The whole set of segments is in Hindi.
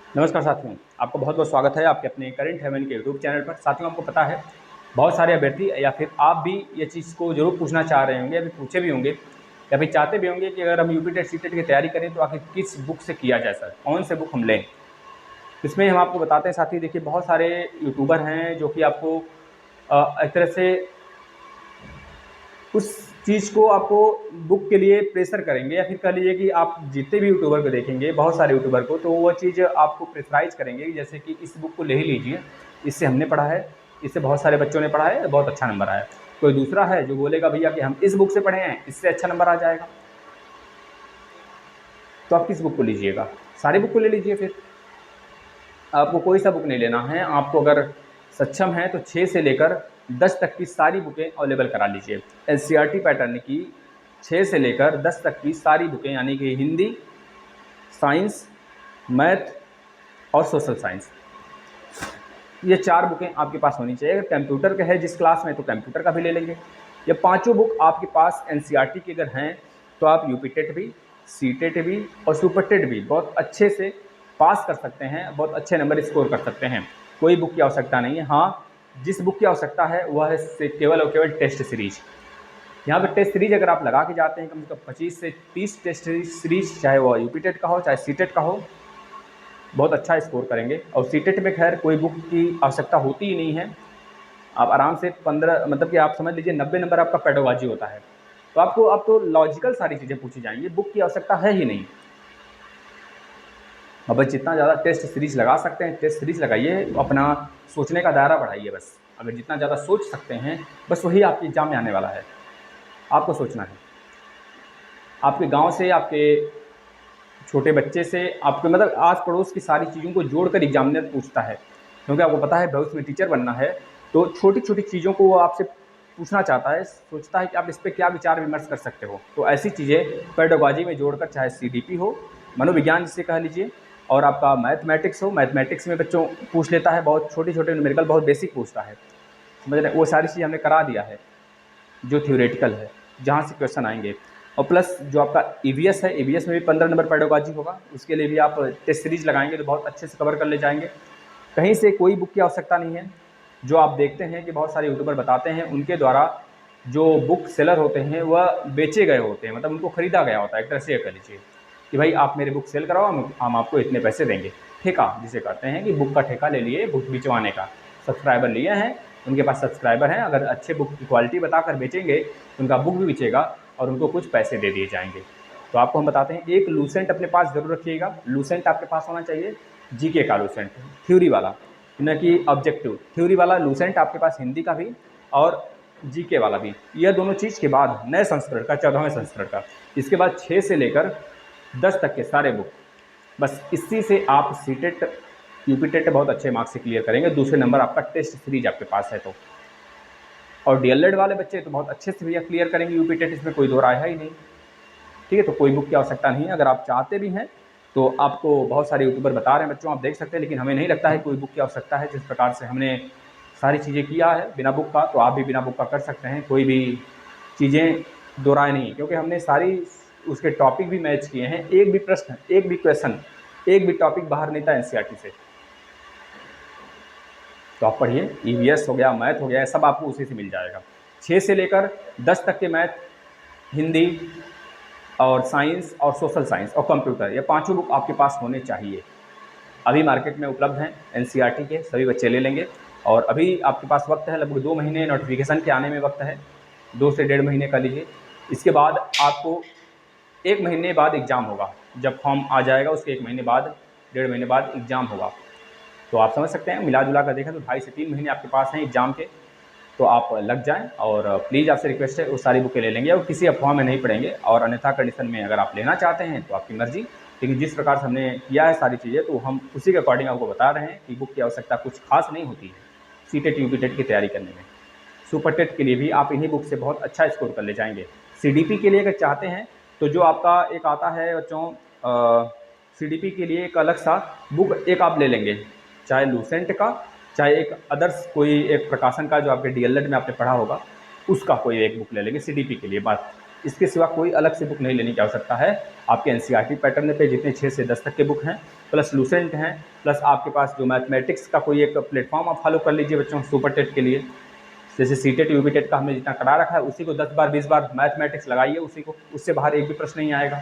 नमस्कार साथियों, आपका बहुत बहुत स्वागत है आपके अपने करंट हेवन के यूट्यूब चैनल पर। साथियों, आपको पता है बहुत सारे अभ्यर्थी या फिर आप भी ये चीज़ को जरूर पूछना चाह रहे होंगे, अभी पूछे भी होंगे या फिर चाहते भी होंगे कि अगर हम यूपी टेट सीटेट की तैयारी करें तो आखिर किस बुक से किया जाए, सर कौन से बुक हम लें। इसमें हम आपको बताते हैं साथी, देखिए बहुत सारे यूट्यूबर हैं जो कि आपको एक तरह से उस चीज़ को आपको बुक के लिए प्रेशर करेंगे, या फिर कह लीजिए कि आप जितने भी यूट्यूबर को देखेंगे, बहुत सारे यूट्यूबर को, तो वो चीज़ आपको प्रेशराइज करेंगे जैसे कि इस बुक को ले ही लीजिए, इससे हमने पढ़ा है, इससे बहुत सारे बच्चों ने पढ़ा है, बहुत अच्छा नंबर आया। कोई दूसरा है जो बोलेगा भैया कि हम इस बुक से पढ़े हैं, इससे अच्छा नंबर आ जाएगा। तो आप किस बुक को लीजिएगा? सारी बुक को ले लीजिए। फिर आपको कोई सा बुक नहीं लेना है, आपको अगर सक्षम है तो 6 से लेकर 10 तक की सारी बुकें अवेलेबल करा लीजिए। एनसीईआरटी पैटर्न की 6 से लेकर 10 तक की सारी बुकें, यानी कि हिंदी, साइंस, मैथ और सोशल साइंस, ये 4 बुकें आपके पास होनी चाहिए। अगर कंप्यूटर का है जिस क्लास में तो कंप्यूटर का भी ले लेंगे। ये पाँचों बुक आपके पास एनसीईआरटी की अगर हैं तो आप यूपी टेट भी, सी टेट भी और सुपर टेट भी बहुत अच्छे से पास कर सकते हैं, बहुत अच्छे नंबर स्कोर कर सकते हैं। कोई बुक की आवश्यकता नहीं है। हाँ, जिस बुक की आवश्यकता है वह है केवल और केवल टेस्ट सीरीज। यहाँ पर टेस्ट सीरीज अगर आप लगा के जाते हैं कम से कम 25 से 30 टेस्ट सीरीज, चाहे वह यूपी टेट का हो चाहे सी टेट का हो, बहुत अच्छा स्कोर करेंगे। और सीटेट में खैर कोई बुक की आवश्यकता होती ही नहीं है। आप आराम से 15, मतलब कि आप समझ लीजिए 90 नंबर आपका पेडोलॉजी होता है। तो आपको अब तो लॉजिकल सारी चीज़ें पूछी जाएंगी, बुक की आवश्यकता है ही नहीं। अब बस जितना ज़्यादा टेस्ट सीरीज लगा सकते हैं टेस्ट सीरीज लगाइए, अपना सोचने का दायरा बढ़ाइए। बस अगर जितना ज़्यादा सोच सकते हैं, बस वही आपके एग्जाम में आने वाला है। आपको सोचना है, आपके गाँव से, आपके छोटे बच्चे से, आपके मतलब आस पड़ोस की सारी चीज़ों को जोड़कर एग्जामिनर पूछता है, क्योंकि आपको पता है भविष्य में टीचर बनना है। तो छोटी छोटी चीज़ों को वो आपसे पूछना चाहता है, सोचता है कि आप इस पर क्या विचार विमर्श कर सकते हो। तो ऐसी चीज़ें पेडागोजी में जोड़कर, चाहे सीडीपी हो, मनोविज्ञान जिसे कह लीजिए, और आपका मैथमेटिक्स हो, मैथमेटिक्स में बच्चों पूछ लेता है, बहुत छोटी छोटे न्यूमेरिकल बहुत बेसिक पूछता है, समझ रहे, वो सारी चीज़ हमने करा दिया है जो थ्योरेटिकल है, जहाँ से क्वेश्चन आएंगे। और प्लस जो आपका ईवीएस है, ईवीएस में भी 15 नंबर पेडागोजी होगा, उसके लिए भी आप टेस्ट सीरीज लगाएंगे तो बहुत अच्छे से कवर कर ले जाएंगे। कहीं से कोई बुक की आवश्यकता नहीं है। जो आप देखते हैं कि बहुत सारे यूट्यूबर बताते हैं, उनके द्वारा जो बुक सेलर होते हैं वह बेचे गए होते हैं, मतलब उनको खरीदा गया होता है। एक तरह से कह लीजिए कि भाई आप मेरे बुक सेल कराओ, हम आपको इतने पैसे देंगे। ठेका जिसे कहते हैं, कि बुक का ठेका ले लिए बुक बिचवाने का। सब्सक्राइबर लिए हैं, उनके पास सब्सक्राइबर हैं, अगर अच्छे बुक की क्वालिटी बताकर बेचेंगे तो उनका बुक भी बिचेगा और उनको कुछ पैसे दे दिए जाएंगे। तो आपको हम बताते हैं, एक लूसेंट अपने पास जरूर रखिएगा। लूसेंट आपके पास होना चाहिए, जीके का लूसेंट, थ्योरी वाला, न कि ऑब्जेक्टिव। थ्योरी वाला लूसेंट आपके पास हिंदी का भी और जीके वाला भी। यह दोनों चीज़ के बाद नए संस्करण का, 14वें संस्करण का, इसके बाद 6 से लेकर 10 तक के सारे बुक, बस इसी से आप सीटेट, यूपी टेट बहुत अच्छे मार्क्स से क्लियर करेंगे। दूसरे नंबर आपका टेस्ट सीरीज आपके पास है तो। और डीएलएड वाले बच्चे तो बहुत अच्छे से भैया क्लियर करेंगे यूपी टेट, इसमें कोई दो राय है ही नहीं। ठीक है, तो कोई बुक की आवश्यकता नहीं है। अगर आप चाहते भी हैं तो आपको बहुत सारे यूट्यूबर बता रहे हैं बच्चों, आप देख सकते हैं, लेकिन हमें नहीं लगता है कोई बुक की आवश्यकता है। जिस प्रकार से हमने सारी चीज़ें किया है बिना बुक का, तो आप भी बिना बुक का कर सकते हैं। कोई भी चीज़ें दो राय नहीं, क्योंकि हमने सारी उसके टॉपिक भी मैच किए हैं। एक भी प्रश्न, एक भी क्वेश्चन, एक भी टॉपिक बाहर नहीं था एनसीईआरटी से। तो आप पढ़िए, ईवीएस हो गया, मैथ हो गया, सब आपको उसी से मिल जाएगा। 6 से लेकर 10 तक के मैथ, हिंदी और साइंस और सोशल साइंस और कंप्यूटर, ये पांचों बुक आपके पास होने चाहिए। अभी मार्केट में उपलब्ध हैं एनसीईआरटी के, सभी बच्चे ले लेंगे। और अभी आपके पास वक्त है, लगभग 2 महीने नोटिफिकेशन के आने में वक्त है, 2 से 1.5 महीने का लीजिए। इसके बाद आपको 1 महीने बाद एग्ज़ाम होगा, जब फॉर्म आ जाएगा उसके 1 महीने बाद, 1.5 महीने बाद एग्ज़ाम होगा। तो आप समझ सकते हैं, मिला जुला कर देखें तो 2.5 से 3 महीने आपके पास हैं एग्ज़ाम के। तो आप लग जाएं, और प्लीज़ आपसे रिक्वेस्ट है वो सारी बुकें ले लेंगे और किसी अफवाह में नहीं पड़ेंगे। और अन्यथा कंडीशन में अगर आप लेना चाहते हैं तो आपकी मर्ज़ी, लेकिन जिस प्रकार से हमने किया है सारी चीज़ें, तो हम उसी के अकॉर्डिंग आपको बता रहे हैं कि बुक की आवश्यकता कुछ खास नहीं होती है सीटेट यूपी टेट की तैयारी करने में। सुपर टेट के लिए भी आप इन्हीं बुक से बहुत अच्छा स्कोर कर ले जाएंगे। सीडीपी के लिए अगर चाहते हैं तो जो आपका एक आता है बच्चों, सीडीपी के लिए एक अलग सा बुक एक आप ले लेंगे, चाहे लूसेंट का, चाहे एक अदर्स कोई एक प्रकाशन का जो आपके डीएलएड में आपने पढ़ा होगा, उसका कोई एक बुक ले लेंगे सीडीपी के लिए। बात इसके सिवा कोई अलग से बुक नहीं लेने की आवश्यकता है। आपके एनसीईआरटी पैटर्न पे जितने 6 से 10 तक के बुक हैं, प्लस लूसेंट हैं, प्लस आपके पास जो मैथमेटिक्स का कोई एक प्लेटफॉर्म आप फॉलो कर लीजिए बच्चों सुपर टेट के लिए। जैसे सीटेट यूबीटेट का हमने जितना करा रखा है उसी को 10 बार 20 बार मैथमेटिक्स लगाइए उसी को, उससे बाहर एक भी प्रश्न नहीं आएगा।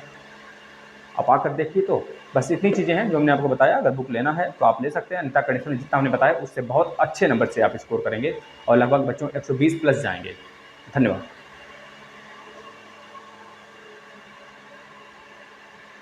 आप आकर देखिए। तो बस इतनी चीज़ें हैं जो हमने आपको बताया। अगर बुक लेना है तो आप ले सकते हैं, अन्यथा कंडीशन में जितना हमने बताया उससे बहुत अच्छे नंबर से आप स्कोर करेंगे और लगभग बच्चों 120 प्लस जाएंगे। धन्यवाद।